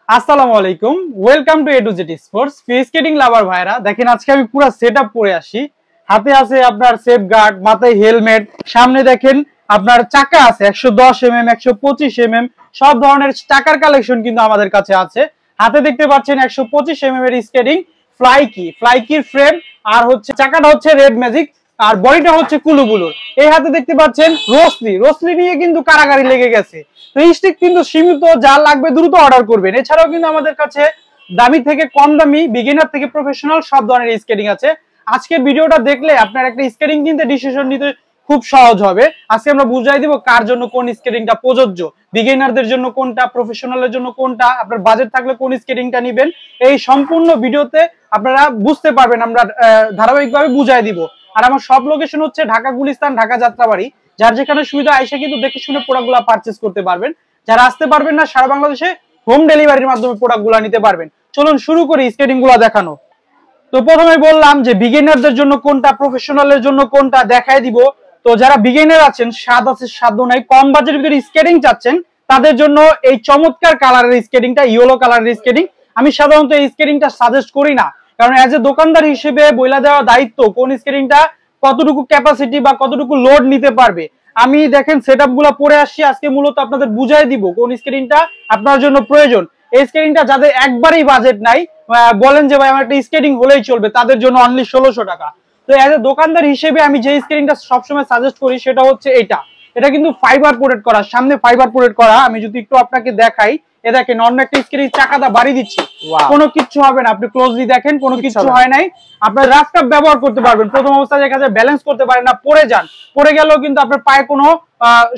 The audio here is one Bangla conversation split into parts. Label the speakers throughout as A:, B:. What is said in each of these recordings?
A: আসসালামু আলাইকুম, welcome to A to Z sports. Skating lover ভাইরা দেখেন, আজকে আমি পুরো সেটআপ পরে আসি। হাতে আছে আপনার সেফ গার্ড, মাথায় হেলমেট, সামনে দেখেন আপনার চাকা আছে 110 mm, 125 mm, সব ধরনের চাকার কালেকশন কিন্তু আমাদের কাছে আছে। হাতে দেখতে পাচ্ছেন 125 mm এর স্কেটিং ফ্লাইকির ফ্রেম, আর হচ্ছে চাকাটা হচ্ছে রেড ম্যাজিক, আর বডিটা হচ্ছে কুলুবুলুর। এই হাতে দেখতে পাচ্ছেন রোসলি নিয়ে কিন্তু কারাগারি লেগে গেছে। তো স্টিক কিন্তু সীমিত, যা লাগবে দ্রুত অর্ডার করবেন। এছাড়াও কিন্তু আমাদের কাছে দামি থেকে কম দামি, বিগিনার থেকে প্রফেশনাল সব ধরনের স্কেটিং আছে। আজকের ভিডিওটা দেখলে আপনার একটা স্কেটিং কিনতে ডিসিশন নিতে খুব সহজ হবে। আজকে আমরা বুঝাই দিব কার জন্য কোন স্কেটিংটা প্রযোজ্য, বিগিনারদের জন্য কোনটা, প্রফেশনালের জন্য কোনটা, আপনার বাজেট থাকলে কোন স্কেটিংটা নেবেন। এই সম্পূর্ণ ভিডিওতে আপনারা বুঝতে পারবেন, আমরা ধারাবাহিকভাবে বুঝাই দিব। আর আমার সব লোকেশন হচ্ছে ঢাকা গুলিস্তান, ঢাকা যাত্রাবাড়ি। যার যেখানে সুবিধা আইসা কিন্তু দেখে শুনে প্রোডাক্টগুলো পারচেজ করতে পারবেন। যারা আসতে পারবেন না, সারা বাংলাদেশে হোম ডেলিভারির মাধ্যমে প্রোডাক্টগুলো নিতে পারবেন। চলুন শুরু করি স্কেটিং গুলা দেখানো। তো প্রথমে বললাম যে বিগিনারদের জন্য কোনটা, প্রফেশনালের জন্য কোনটা দেখাই দিব। তো যারা বিগিনার আছেন, স্বাদ আছে সাধ্য নাই, কম বাজেটের ভিতরে স্কেটিং চাচ্ছেন, তাদের জন্য এই চমৎকার কালারের স্কেটিংটা, ইয়েলো কালারের স্কেটিং। আমি সাধারণত এই স্কেটিংটা সাজেস্ট করি না, কারণ এজ এ দোকানদার হিসেবে বইলা দেওয়া দায়িত্ব কোন স্কেটিংটা কতটুকু ক্যাপাসিটি বা কতটুকু লোড নিতে পারবে। আমি দেখেন সেটআপ গুলা পরে আসছি, আজকে মূলত আপনাদের বুঝাই দিব কোন স্কেটিংটা আপনার জন্য প্রয়োজন। এই স্কেটিংটা যাদের একবারেই বাজেট নাই, বলেন যে ভাই আমার একটা স্কেটিং হলেই চলবে, তাদের জন্য অনলি 1600 টাকা। তো এজ এ দোকানদার হিসেবে আমি যে স্কেটিংটা সবসময় সাজেস্ট করি সেটা হচ্ছে এটা কিন্তু ফাইবার প্রোটেক্ট করা, সামনে ফাইবার প্রোটেক্ট করা। আমি যদি একটু আপনাকে দেখাই, এ দেখেন অন্য একটা স্কেটিং চাকাটা বাড়ি দিচ্ছি, কোনো কিছু হবে না। আপনি ক্লোজলি দেখেন, কোনো কিছু হয় নাই। আপনার রাফ টাফ ব্যবহার করতে পারবেন। প্রথম অবস্থায় দেখা যায় ব্যালেন্স করতে পারেন না, পড়ে গেলেও কিন্তু আপনার পায়ে কোনো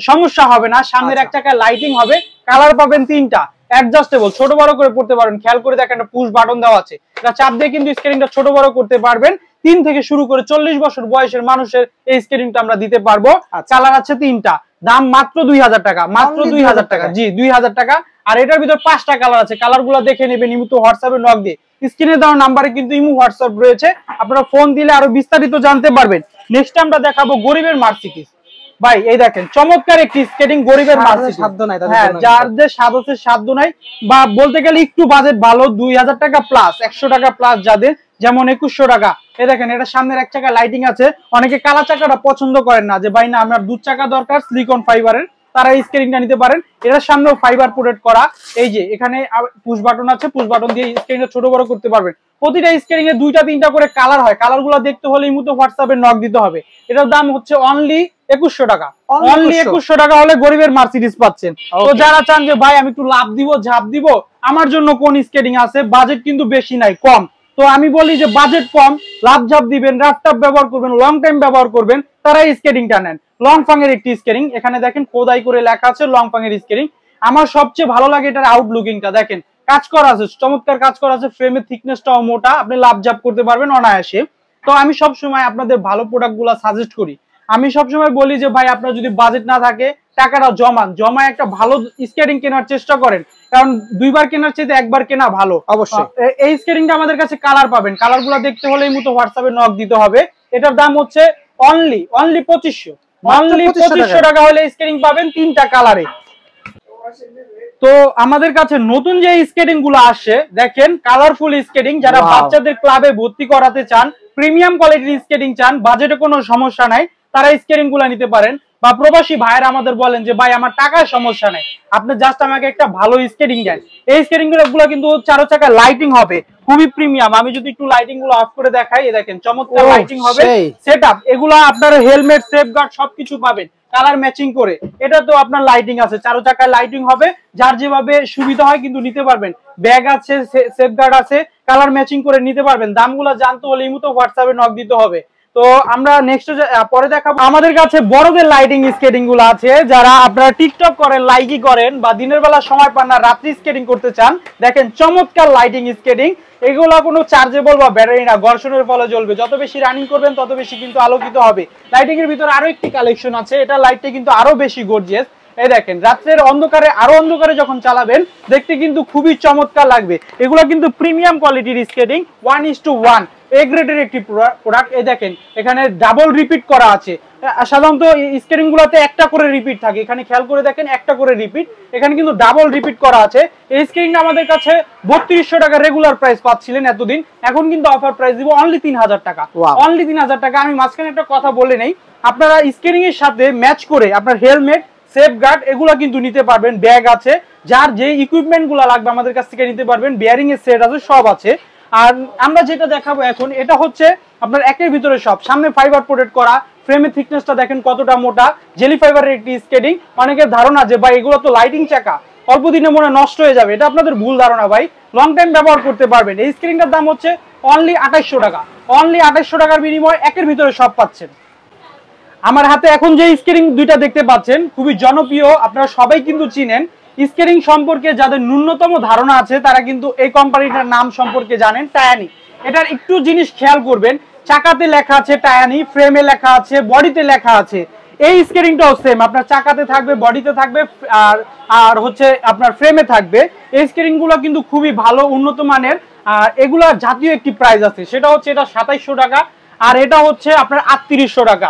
A: সমস্যা হবে না। সামনের এক চাকায় লাইটিং হবে, কালার পাবেন 3টা, অ্যাডজাস্টেবল, ছোট বড় করে পড়তে পারবেন। খেয়াল করে দেখেন একটা পুশ বাটন দেওয়া আছে, এটা চাপ দিয়ে কিন্তু স্কেটিংটা ছোট বড় করতে পারবেন। 3 থেকে শুরু করে 40 বছর বয়সের মানুষের এই স্কেটিংটা আমরা দিতে পারবো। কালার আছে 3টা, দাম মাত্র 2000 টাকা, মাত্র 2000 টাকা, জি 2000 টাকা। আর এটার ভিতর 5টা কালার আছে, কালার গুলা দেখে নেবেন। ইমো তো হোয়াটসঅ্যাপে নক দিয়ে, স্ক্রিনে দেওয়া নাম্বারে কিন্তু ইমো হোয়াটসঅ্যাপ রয়েছে, আপনারা ফোন দিলে আরো বিস্তারিত জানতে পারবেন। নেক্সট আমরা দেখাবো গরিবের মার্সিডিজ। ভাই এই দেখেন চমৎকার একটি স্কেটিং, গরিবের মার্সিডিজ, যাদের সাধ্য নাই বা বলতে গেলে একটু বাজেট ভালো, 2000 টাকা প্লাস, 100 টাকা প্লাস যাদের, যেমন 2100 টাকা। এই দেখেন এটা সামনের এক চাকা লাইটিং আছে। অনেকে কালা চাকাটা পছন্দ করেন না, যে ভাই না আমার 2 চাকা দরকার সিলিকন ফাইবারের, তারা এই স্কেটিংটা নিতে পারেন। এটার সামনেও ফাইবার প্রোটেক্ট করা। এই যে এখানে পুশ বাটন আছে, পুশ বাটন দিয়ে স্কেটিংটা ছোট বড় করতে পারবেন। প্রতিটা স্কেটিং এ 2টা 3টা করে কালার হয়, কালার গুলো দেখতে হলে ইমুতো হোয়াটসঅ্যাপে নক দিতে হবে। এটার দাম হচ্ছে অনলি 2100 টাকা, অনলি 2100 টাকা হলে গরিবের মার্সিডিজ পাচ্ছেন। তো যারা চান যে ভাই আমি একটু লাভ দিব, ঝাঁপ দিব, আমার জন্য কোন স্কেটিং আছে, বাজেট কিন্তু বেশি নাই, কম। তো আমি বলি যে বাজেট কম, লাভ ঝাপ দিবেন, রাফ টাফ ব্যবহার করবেন, লং টাইম ব্যবহার করবেন, তারা এই স্কেটিংটা নেন। লং ফাং এর একটি স্কেটিং, এখানে দেখেন খোদাই করে লেখা আছে লং ফাং এর স্কেটিং। আমার সবচেয়ে ভালো লাগে এটার আউটলুকিংটা, দেখেন কাজ করা আছে, চমৎকার কাজ করা আছে, ফ্রেমের থিকনেসটাও মোটা, আপনি লাভ ঝাপ করতে পারবেন অনায়াসে। তো আমি সব সময় আপনাদের ভালো প্রোডাক্টগুলো সাজেস্ট করি। আমি সবসময় বলি যে ভাই আপনার যদি বাজেট না থাকে, টাকাটা জমায় একটা ভালো স্কেটিং কেনার চেষ্টা করেন, কারণ 2বার কেনার চাইতে 1বার কেনা ভালো। অবশ্যই এই স্কেটিংটা আমাদের কাছে কালার পাবেন, কালার গুলা দেখতে হলে এই মতো হোয়াটসঅ্যাপে নক দিতে হবে। এটার দাম হচ্ছে অনলি 2500, অনলি 2500 টাকা হলে স্কেটিং পাবেন 3টা কালারে। তো আমাদের কাছে নতুন যে স্কেটিং গুলো আসে, দেখেন কালারফুল স্কেটিং, যারা বাচ্চাদের ক্লাবে ভর্তি করাতে চান, প্রিমিয়াম কোয়ালিটির স্কেটিং চান, বাজেটে কোনো সমস্যা নাই, তারা স্কেটিং গুলা নিতে পারেন। বা প্রবাসী ভাইয়েরা আমাদের বলেন যে ভাই আমার টাকার সমস্যা নাই, আপনি জাস্ট আমাকে একটা ভালো স্কেটিং দেন। এই স্কেটিং গুলো কিন্তু 4 চাকা লাইটিং হবে, খুবই প্রিমিয়াম। আমি যদি একটু লাইটিং গুলো অফ করে দেখাই, দেখেন চমৎকার লাইটিং হবে, সেটআপ। এগুলো আপনার হেলমেট, সেফগার্ড সবকিছু পাবেন কালার ম্যাচিং করে। এটা তো আপনার লাইটিং আছে, 4 চাকায় লাইটিং হবে, যার যেভাবে সুবিধা হয় কিন্তু নিতে পারবেন। ব্যাগ আছে, সেফগার্ড আছে, কালার ম্যাচিং করে নিতে পারবেন। দামগুলো জানতে হলে এই মতো হোয়াটসঅ্যাপে নক দিতে হবে। তো আমরা নেক্সট পরে দেখাবো। আমাদের কাছে বড়দের লাইটিং স্কেটিং গুলো আছে, যারা আপনারা টিকটক করেন, লাইকি করেন, বা দিনের বেলা সময় পান না, রাত্রি স্কেটিং করতে চান, দেখেন চমৎকার লাইটিং স্কেটিং। এগুলো কোনো চার্জেবল বা ব্যাটারি না, ঘর্ষণের ফলে জ্বলবে। যত বেশি রানিং করবেন তত বেশি কিন্তু আলোকিত হবে। লাইটিং এর ভিতরে আরো একটি কালেকশন আছে, এটা লাইটটা কিন্তু আরো বেশি গর্জিয়াস। এই দেখেন রাত্রের অন্ধকারে, আরো অন্ধকারে যখন চালাবেন দেখতে কিন্তু খুবই চমৎকার লাগবে। এগুলো কিন্তু প্রিমিয়াম কোয়ালিটির স্কেটিং, 1:1। এ গ্রেডের একটি প্রোডাক্ট। এই দেখেন এখানে ডাবল রিপিট করা আছে। সাধারণত স্কেরিং গুলোতে একটা করে রিপিট থাকে, এখানে খেয়াল করে দেখেন একটা করে রিপিট, এখানে কিন্তু ডাবল রিপিট করা আছে। এই স্কেরিংটা আমাদের কাছে 3200 টাকা রেগুলার প্রাইস পাচ্ছিলেন এতদিন, এখন কিন্তু অফার প্রাইস দিব অনলি 3000 টাকা। অনলি 3000 টাকা। আমি মাঝখানে একটা কথা বলে নেই, আপনারা স্কেরিং এর সাথে ম্যাচ করে আপনার হেলমেট, সেফ গার্ড এগুলো কিন্তু নিতে পারবেন। ব্যাগ আছে, যার যে ইকুইপমেন্ট গুলো লাগবে আমাদের কাছ থেকে নিতে পারবেন। বিয়ারিং এর সেট আছে, সব আছে। আর আমরা যেটা দেখাবো এখন, এটা হচ্ছে আপনার একের ভিতরে সব। সামনে ফাইবার প্রোটেক্ট করা, ফ্রেমের থিকনেসটা দেখেন কতটা মোটা, জেলি ফাইবারের একটি স্কেটিং। অনেকের ধারণা যে ভাই এগুলো তো লাইটিং চাকা, অল্প দিনে মনে নষ্ট হয়ে যাবে, এটা আপনাদের ভুল ধারণা ভাই, লং টাইম ব্যবহার করতে পারবেন। এই স্কেটিংটার দাম হচ্ছে অনলি 2800 টাকা। অনলি 2800 টাকার বিনিময়ে একের ভিতরে সব পাচ্ছেন। আমার হাতে এখন যে স্কেটিং দুইটা দেখতে পাচ্ছেন খুবই জনপ্রিয়, আপনারা সবাই কিন্তু চিনেন। স্কেটিং সম্পর্কে যাদের ন্যূনতম ধারণা আছে তারা কিন্তু এই কোম্পানিটার নাম সম্পর্কে জানেন, টায়ানি। এটার একটু জিনিস খেয়াল করবেন, চাকাতে লেখা আছে টায়ানি, ফ্রেমে লেখা আছে, বডিতে লেখা আছে। এই স্কেটিংটাও সেম, আপনার চাকাতে থাকবে, বডিতে থাকবে, আর হচ্ছে আপনার ফ্রেমে থাকবে। এই স্কেটিং গুলো কিন্তু খুবই ভালো, উন্নত মানের। আর এগুলা জাতীয় একটি প্রাইস আছে, সেটা হচ্ছে এটা 2700 টাকা, আর এটা হচ্ছে আপনার 3800 টাকা।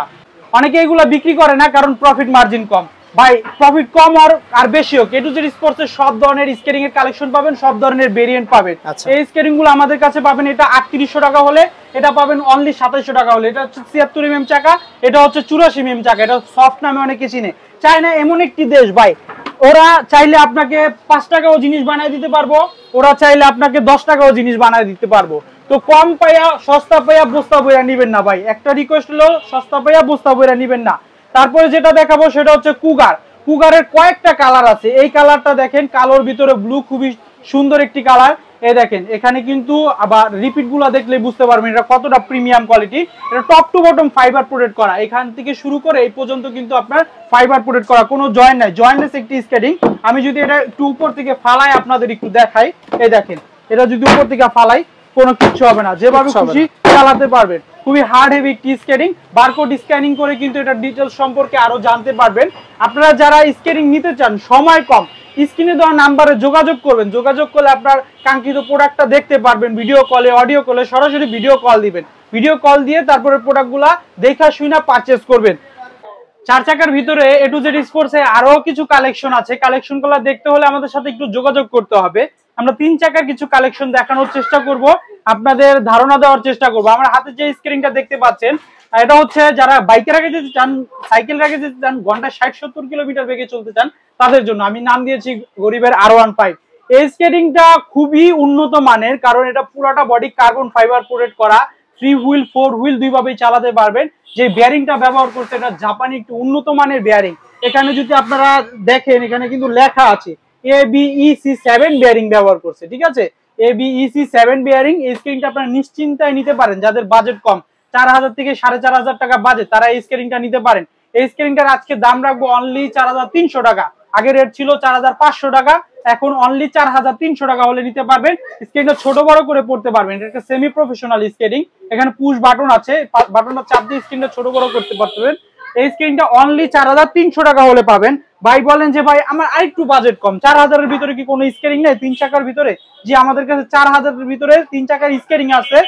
A: অনেকে এগুলা বিক্রি করে না কারণ প্রফিট মার্জিন কম। ভাই প্রফিট কম আর বেশি হোক, এ টু জেড স্পোর্টস এর সব ধরনের স্কেটিং এর কালেকশন পাবেন, সব ধরনের ভেরিয়েন্ট পাবেন। এই স্কেটিং গুলো আমাদের কাছে পাবেন, এটা 3800 টাকা হলে এটা পাবেন অনলি 2700 টাকা হলে। এটা হচ্ছে 76 mm চাকা, এটা হচ্ছে 84 mm চাকা। এটা সফট নামে অনেকে চিনে। চায়না এমন একটি দেশ ভাই, ওরা চাইলে আপনাকে 5 টাকাও জিনিস বানায় দিতে পারবো, ওরা চাইলে আপনাকে 10 টাকাও জিনিস বানায় দিতে পারবো। তো কম পাইয়া সস্তা পাইয়া বস্তা বইরা নিবেন না ভাই, একটা রিকোয়েস্ট হলো সস্তা পাইয়া বস্তা বইরা নিবেন না। তারপরে যেটা দেখাবো সেটা হচ্ছে কুগার। কুগারের কয়েকটা কালার আছে, এই কালারটা দেখেন কালোর ভিতরে ব্লু, খুবই সুন্দর একটি কালার। এই দেখেন এখানে কিন্তু আবার রিপিট গুলা দেখলে বুঝতে পারবেন এটা কতটা প্রিমিয়াম কোয়ালিটি। এটা top to bottom fibre protect করা, এখান থেকে শুরু করে এই পর্যন্ত কিন্তু আপনার ফাইবার প্রোটেক্ট করা, কোনো জয়েন্ট নাই, জয়েন্টলেস একটি স্কেটিং। আমি যদি এটা একটু উপর থেকে ফালাই আপনাদের একটু দেখাই, এই দেখেন এটা যদি উপর থেকে ফালাই কোনো কিছু হবে না, যেভাবে খুশি চালাতে পারবেন। খুবই হার্ড হেভি একটি স্কেটিং, বারকোড স্ক্যানিং করে কিন্তু এটা ডিটেইলস সম্পর্কে আরো জানতে পারবেন। আপনারা যারা স্কেটিং নিতে চান, সময় কম, স্ক্রিনে দেওয়া নাম্বারে যোগাযোগ করবেন। যোগাযোগ করলে আপনার কাঙ্ক্ষিত প্রোডাক্টটা দেখতে পারবেন ভিডিও কলে, অডিও কলে, সরাসরি ভিডিও কল দিবেন। ভিডিও কল দিয়ে তারপরে প্রোডাক্টগুলা দেখা শুনে পারচেজ করবেন। 4 চাকার ভিতরে এ টু জেড স্পোর্টস এ আরো কিছু কালেকশন আছে, কালেকশনগুলো দেখতে হলে আমাদের সাথে একটু যোগাযোগ করতে হবে। আমরা 3 চাকার কিছু কালেকশন দেখানোর চেষ্টা করব, আপনাদের ধারণা দেওয়ার চেষ্টা করব। আমার হাতে যে স্ক্রিনটা দেখতে পাচ্ছেন এটা হচ্ছে যারা বাইকের আগে যেতে চান, সাইকেলের আগে যেতে চান, ঘন্টায় 60-70 কিলোমিটার বেগে চলতে চান, তাদের জন্য আমি নাম দিয়েছি গরিবের R15। এই স্কেটিংটা খুবই উন্নত মানের, কারণ এটা পুরোটা বডি কার্বন ফাইবার প্রোটেক্ট করা, 3 হুইল 4 হুইল দুইভাবেই চালাতে পারবেন। যে বেয়ারিংটা ব্যবহার করছে এটা জাপানি একটু উন্নত মানের বেয়ারিং। এখানে যদি আপনারা দেখেন এখানে কিন্তু লেখা আছে ABEC7 বেয়ারিং ব্যবহার করছে, ঠিক আছে, ABEC7 বেয়ারিং। এই স্কেটিংটা আপনারা নিশ্চিন্তায় নিতে পারেন, যাদের বাজেট কম, 4000 থেকে 4500 টাকা বাজেট, তারা এই স্কেটিংটা নিতে পারেন। এই স্কেটিংটার আজকে দাম রাখবো অনলি 4300 টাকা। আগে রেট ছিল 4500 টাকা, এখন অনলি 4300 টাকা হলে নিতে পারবেন। স্কেটিংটা ছোট বড় করে পড়তে পারবেন, এটা একটা সেমি প্রফেশনাল স্কেটিং। এখানে পুশ বাটন আছে, বাটনটা চাপ দিয়ে স্ক্রিনটা ছোট বড় করতে পারবেন। এই স্ক্রিনটা অনলি 4300 টাকা হলে পাবেন। ভাই বলেন যে ভাই আমার আরেকটু বাজেট কম, 4000 এর ভিতরে কি কোনো স্কেটিং নেই 3 চাকার ভিতরে? জি, আমাদের কাছে 4000 এর ভিতরে 3 চাকার স্কেটিং আছে,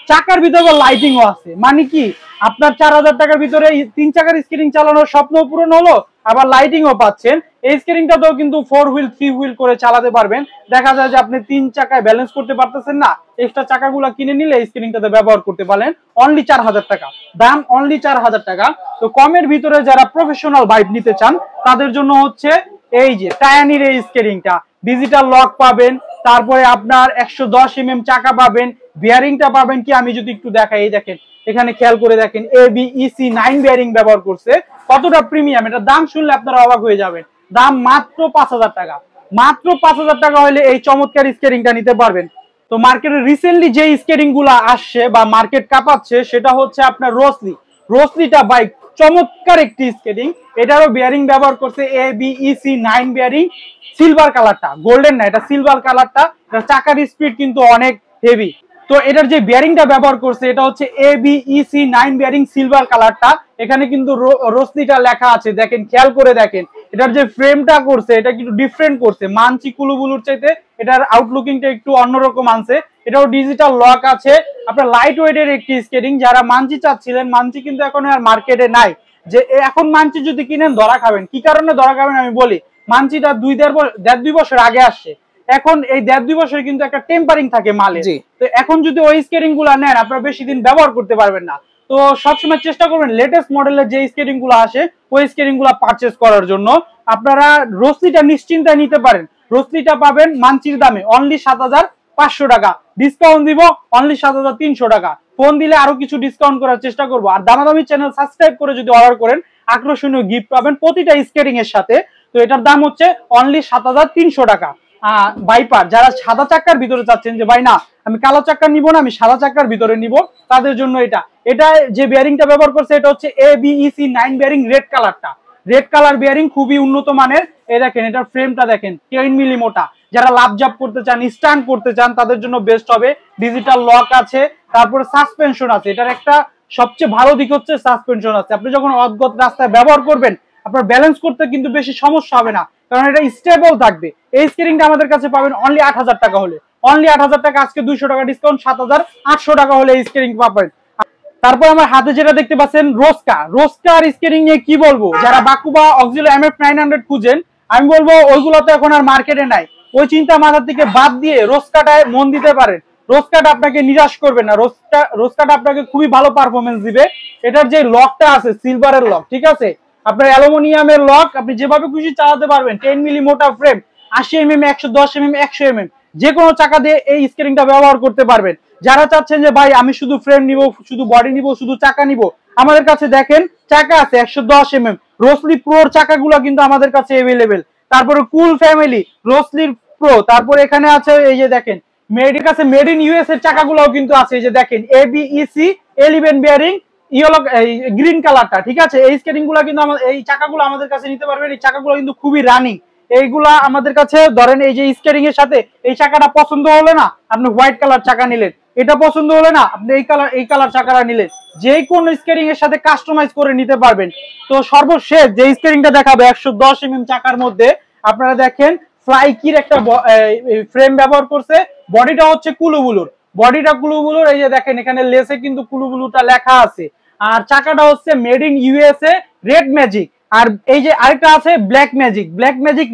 A: চাকার ভিতরে লাইটিংও আছে। মানে কি আপনার 4000 টাকার ভিতরে 3 চাকার স্কেটিং চালানোর স্বপ্ন পূরণ হলো, আবার লাইটিংও পাচ্ছেন। এই স্কেটিংটাতেও কিন্তু 4 হুইল 3 হুইল করে চালাতে পারবেন। দেখা যায় যে আপনি 3 চাকায় ব্যালেন্স করতে পারতেছেন না, এক্সট্রা চাকাগুলো কিনে নিলে এই স্কেটিংটাতে ব্যবহার করতে পারেন। অনলি 4000 টাকা দাম, অনলি 4000 টাকা। তো কমের ভিতরে যারা প্রফেশনাল বাইক নিতে চান তাদের জন্য হচ্ছে এই যে টায়ানির এই স্কেটিংটা, ডিজিটাল লক পাবেন, তারপরে আপনার 110 mm চাকা পাবেন, বিয়ারিংটা পাবেন কি আমি যদি একটু দেখাই, এই দেখেন এখানে খেয়াল করে দেখেন ABEC9 বিয়ারিং ব্যবহার করছে, কতটা প্রিমিয়াম। এটা দাম শুনলে আপনারা অবাক হয়ে যাবেন, দাম মাত্র 5000 টাকা। মাত্র 5000 টাকা হলে এই চমৎকার স্কেটিংটা নিতে পারবেন। তো মার্কেটে রিসেন্টলি যে স্কেটিং গুলা আসছে বা মার্কেট কাঁপাচ্ছে সেটা হচ্ছে আপনার রোসলি। রোসলিটা বাইক চমৎকার একটি স্কেটিং, এটারও বিয়ারিং ব্যবহার করছে ABEC9 বিয়ারিং, সিলভার কালারটা, গোল্ডেন না, এটা সিলভার কালারটা। এটা চাকার স্পিড কিন্তু অনেক হেভি। তো এটার যে বিয়ারিংটা ব্যবহার করছে এটা হচ্ছে ABEC9 বিয়ারিং, সিলভার কালারটা। এখানে কিন্তু রোসলিটা লেখা আছে, দেখেন খেয়াল করে দেখেন। এটার যে ফ্রেমটা করছে এটা কিন্তু ডিফারেন্ট করছে, মানচি কুলুবুলুর চাইতে এটার আউটলুকিংটা একটু অন্যরকম আনছে। এটাও ডিজিটাল লক আছে। আপনার লাইট ওয়েটের একটি স্কেটিং, যারা মানচি চাচ্ছিলেন, মানচি কিন্তু এখন আর মার্কেটে নাই, যে এখন মানচি যদি কিনেন ধরা খাবেন। কি কারণে ধরা খাবেন আমি বলি, মানচিটা 1.5-2 বছর আগে আসছে, এখন এই 1.5-2 বছর কিন্তু একটা টেম্পারিং থাকে মালে। তো এখন যদি ওই স্কেটিং গুলা নেন আপনারা বেশি দিন ব্যবহার করতে পারবেন না। তো সবসময় চেষ্টা করবেন লেটেস্ট মডেলের যে স্কেটিং গুলো আসে ওই স্কেটিং গুলা পারচেস করার জন্য। আপনারা রোসলিটা নিশ্চিন্তায় নিতে পারেন, রোসলিটা পাবেন মানচির দামে অনলি 7,500 টাকা, ডিসকাউন্ট দিব অনলি 7,300 টাকা। ফোন দিলে আরো কিছু ডিসকাউন্ট করার চেষ্টা করবো। আর দামাদামি চ্যানেল সাবস্ক্রাইব করে যদি অর্ডার করেন আকর্ষণীয় গিফট পাবেন প্রতিটা স্কেটিং এর সাথে। তো এটার দাম হচ্ছে অনলি 7,300 টাকা। ভাইপার যারা সাদা চাক্কার ভিতরে চাচ্ছেন যে ভাই না আমি কালো চাক্কার নিব না, আমি সাদা চাক্কার ভিতরে নিব, তাদের জন্য এটা যে বিয়ারিংটা ব্যবহার করছে এটা হচ্ছে ABEC 9 বিয়ারিং, রেড কালারটা, রেড কালার বিয়ারিং খুবই উন্নত মানের। এই দেখেন এটার ফ্রেমটা দেখেন 10 মিলি মোটা, যারা লাভ জাপ করতে চান, স্টান্ট করতে চান তাদের জন্য বেস্ট হবে। ডিজিটাল লক আছে, তারপরে সাসপেনশন আছে। এটার একটা সবচেয়ে ভালো দিক হচ্ছে সাসপেনশন আছে। আপনি যখন অদ্ভুত রাস্তায় ব্যবহার করবেন আপনার ব্যালেন্স করতে কিন্তু বেশি সমস্যা হবে না, কারণ এটা স্টেবল থাকবে। এই স্কেটিংটা আমাদের কাছে পাবেন অনলি 8,000 টাকা হলে, অনলি 8,000 টাকা, আজকে 200 টাকা ডিসকাউন্ট, 7,800 টাকা হলে এই স্কেটিং পাবেন। তারপর আমার হাতে যেটা দেখতে পাচ্ছেন রোস্কার স্কেটিং নিয়ে কি বলবো, যারা বাকুবা অক্সিলো MF 900 খুঁজেন আমি বলবো ওইগুলো তো এখন আর মার্কেটে নাই, ওই চিন্তা মাথা থেকে বাদ দিয়ে রোস্কাটায় মন দিতে পারেন। রোস্কাট আপনাকে নিরাশ করবে না, রোস্কাট আপনাকে খুবই ভালো পারফরমেন্স দিবে। এটার যে লকটা আছে সিলভারের লক, ঠিক আছে, আপনার অ্যালুমিনিয়ামের লক, আপনি যেভাবে খুশি চালাতে পারবেন। 10 মিলি মোটা ফ্রেম, 80 mm, 110 mm, 100 mm, যে কোনো চাকা দিয়ে এই স্কেটিংটা ব্যবহার করতে পারবেন। যারা চাচ্ছেন যে ভাই আমি শুধু ফ্রেম নিব, শুধু বডি নিব, শুধু চাকা নিব, আমাদের কাছে দেখেন চাকা আছে 110 mm, রোসলি প্রোর চাকাগুলো কিন্তু আমাদের কাছে अवेलेबल। তারপরে কুল ফ্যামিলি, রোসলির প্রো, তারপরে এখানে আছে এই যে দেখেন মেড ইন ইউএস এর চাকাগুলোও কিন্তু আছে। এই যে দেখেন ABEC 11 বিয়ারিং, ইয়েলো গ্রিন কালারটা, ঠিক আছে। এই স্কেটিং গুলো কিন্তু এই চাকাগুলো আমাদের কাছে নিতে পারবেন। এই চাকাগুলো কিন্তু খুবই রানিং, এইগুলা আমাদের কাছে ধরেন এই যে স্কেটিং এর সাথে এই চাকাটা পছন্দ হলো না আপনি হোয়াইট কালার চাকা নিলেন, এটা পছন্দ হলো না আপনি এই কালার চাকাটা নিলেন, যে কোনো স্কেটিং এর সাথে কাস্টমাইজ করে নিতে পারবেন। তো সর্বশেষ যে স্কেটিংটা দেখাবে 110 mm চাকার মধ্যে, আপনারা দেখেন ফ্লাইকির একটা ফ্রেম ব্যবহার করছে, বডিটা হচ্ছে কুলুবুলুর, এই যে দেখেন এখানে লেসে কিন্তু কুলুবুলুটা লেখা আছে। আর চাকাটা হচ্ছে made in USA red magic, আর এই যে আরেকটা আছে ব্ল্যাক ম্যাজিক,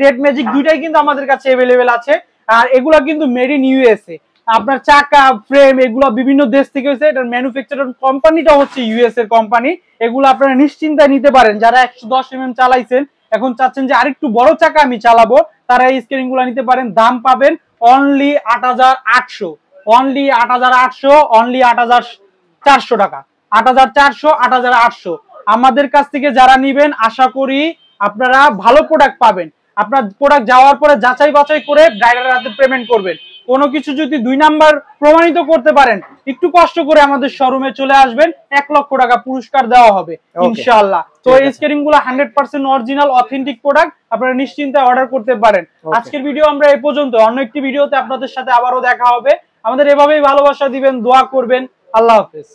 A: রেড ম্যাজিক, দুইটাই কিন্তু আমাদের কাছে अवेलेबल আছে। আর এগুলা কিন্তু মেড ইন ইউএসএ, আপনার চাকা ফ্রেম এগুলো বিভিন্ন দেশ থেকে হয়েছে, এটার ম্যানুফ্যাকচারার কোম্পানিটা হচ্ছে ইউএস এর কোম্পানি। এগুলো আপনারা নিশ্চিন্তায় নিতে পারেন। যারা 110 mm চালাইছেন এখন চাচ্ছেন যে আরেকটু বড় চাকা আমি চালাবো, তারা এই স্কেটিং গুলো নিতে পারেন। দাম পাবেন অনলি 8,800, অনলি 8,800, অনলি 8,400 টাকা, 8,400, 8,800। আমাদের কাছ থেকে যারা নিবেন আশা করি আপনারা ভালো প্রোডাক্ট পাবেন। আপনার প্রোডাক্ট যাওয়ার পরে যাচাই বাছাই করে ড্রাইভারের হাতে পেমেন্ট করবেন। কোনো কিছু যদি 2 নাম্বার প্রমাণিত করতে পারেন একটু কষ্ট করে আমাদের শোরুমে চলে আসবেন, 1 লক্ষ টাকা পুরস্কার দেওয়া হবে ইনশাআল্লাহ। তো এই স্কেটিং গুলো 100% অরিজিনাল অথেন্টিক প্রোডাক্ট, আপনারা নিশ্চিন্তায় অর্ডার করতে পারেন। আজকের ভিডিও আমরা এই পর্যন্ত, অন্য একটি ভিডিওতে আপনাদের সাথে আবারও দেখা হবে। আমাদের এভাবেই ভালোবাসা দিবেন, দোয়া করবেন। আল্লাহ হাফেজ।